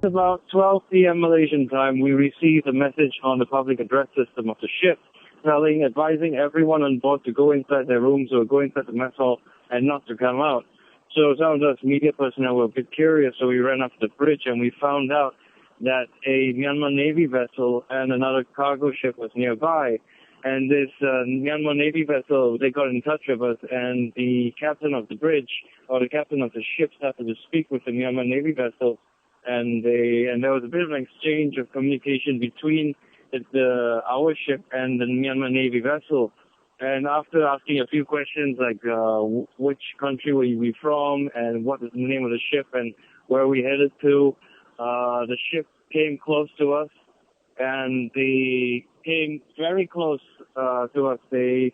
about 12 p.m. Malaysian time, we received a message on the public address system of the ship advising everyone on board to go inside their rooms or go inside the mess hall and not to come out. So some of us media personnel were a bit curious, so we ran up to the bridge and we found out that a Myanmar Navy vessel and another cargo ship was nearby. And this Myanmar Navy vessel, they got in touch with us, and the captain of the bridge, or the captain of the ship, started to speak with the Myanmar Navy vessel, and there was a bit of an exchange of communication between our ship and the Myanmar Navy vessel. And after asking a few questions like which country were we from, and what is the name of the ship, and where we headed to, the ship came close to us, and they came very close to us. They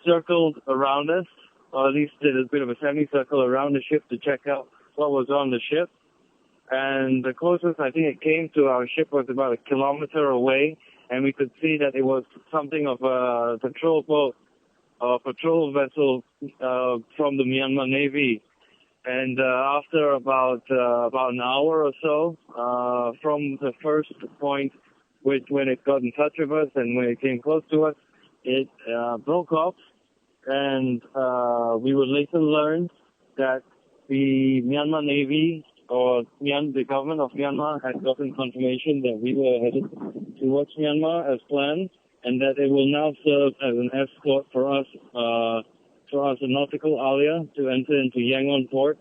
circled around us, or at least did a bit of a semicircle around the ship to check out what was on the ship. And the closest I think it came to our ship was about 1 kilometer away, and we could see that it was something of a patrol boat or patrol vessel from the Myanmar Navy. And after about an hour or so from the first point, when it got in touch with us and when it came close to us, it broke off, and we would later learn that the Myanmar Navy or the government of Myanmar had gotten confirmation that we were headed towards Myanmar as planned, and that it will now serve as an escort for us, a nautical alia to enter into Yangon port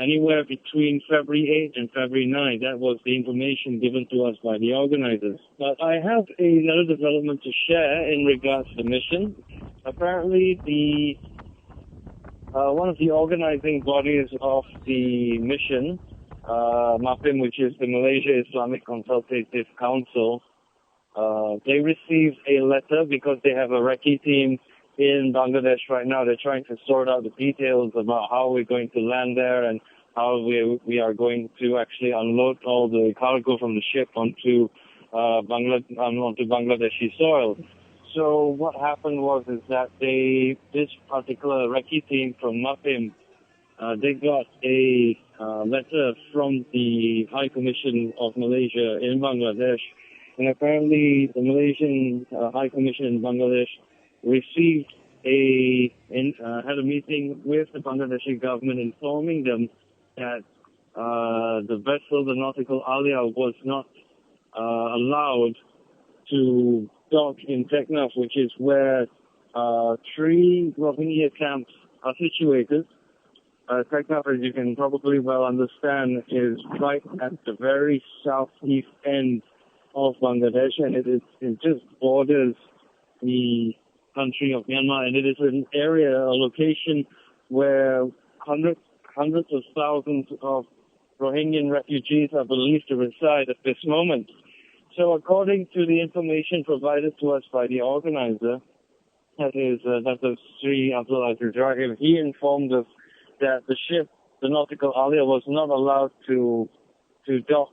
anywhere between February 8 and February 9. That was the information given to us by the organizers. But I have another development to share in regards to the mission. Apparently, one of the organizing bodies of the mission, MAPIM, which is the Malaysia Islamic Consultative Council, they received a letter because they have a recce team in Bangladesh right now. They're trying to sort out the details about how we're going to land there and how we are going to actually unload all the cargo from the ship onto Bangladeshi soil. So what happened was that this particular recce team from MAPIM, they got a letter from the High Commission of Malaysia in Bangladesh, and apparently the Malaysian High Commission in Bangladesh had a meeting with the Bangladeshi government, informing them that the vessel, the nautical alia, was not allowed to dock in Teknaf, which is where 3 Rohingya camps are situated. Teknaf, as you can probably well understand, is right at the very southeast end of Bangladesh, and it just borders the country of Myanmar, and it is an area, a location where hundreds of thousands of Rohingyan refugees are believed to reside at this moment. So according to the information provided to us by the organizer, that is Dr. Sri Abdul Aziz Rahim, he informed us that the ship, the nautical alia, was not allowed to dock.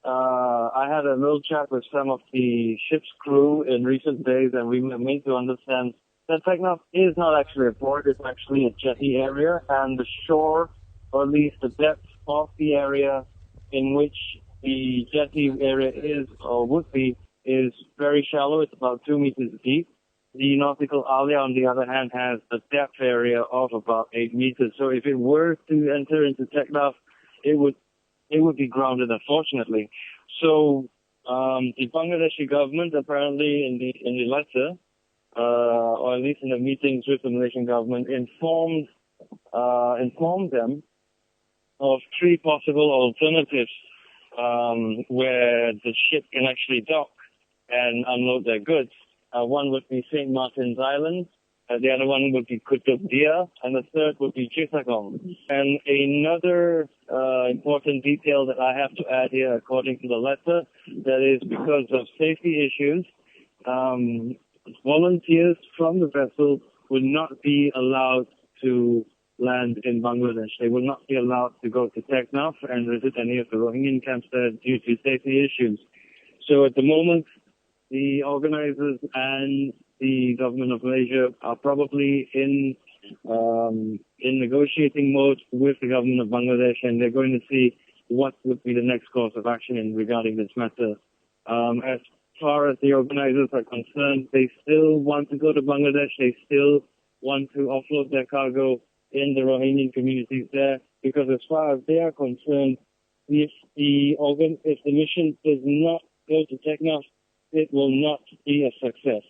I had a little chat with some of the ship's crew in recent days, and we were made to understand that Teknaf is not actually a port, it's actually a jetty area, and the shore, or at least the depth of the area in which the jetty area is, or would be, is very shallow. It's about 2 meters deep. The nautical alia, on the other hand, has a depth area of about 8 meters. So if it were to enter into Teknaf, it would be grounded, unfortunately. So the Bangladeshi government, apparently in the letter, or at least in the meetings with the Malaysian government, informed them of 3 possible alternatives where the ship can actually dock and unload their goods. One would be St. Martin's Island, the other one would be Kutub Dia, and the third would be Chittagong. And another important detail that I have to add here, according to the letter, that is because of safety issues, volunteers from the vessel would not be allowed to land in Bangladesh. They will not be allowed to go to Teknaf and visit any of the Rohingya camps there due to safety issues. So at the moment, the organizers and the government of Malaysia are probably in negotiating mode with the government of Bangladesh, and they're going to see what would be the next course of action in regarding this matter. As far as the organizers are concerned, they still want to go to Bangladesh. They still want to offload their cargo in the Rohingya communities there, because as far as they are concerned, if the mission does not go to Teknaf, it will not be a success.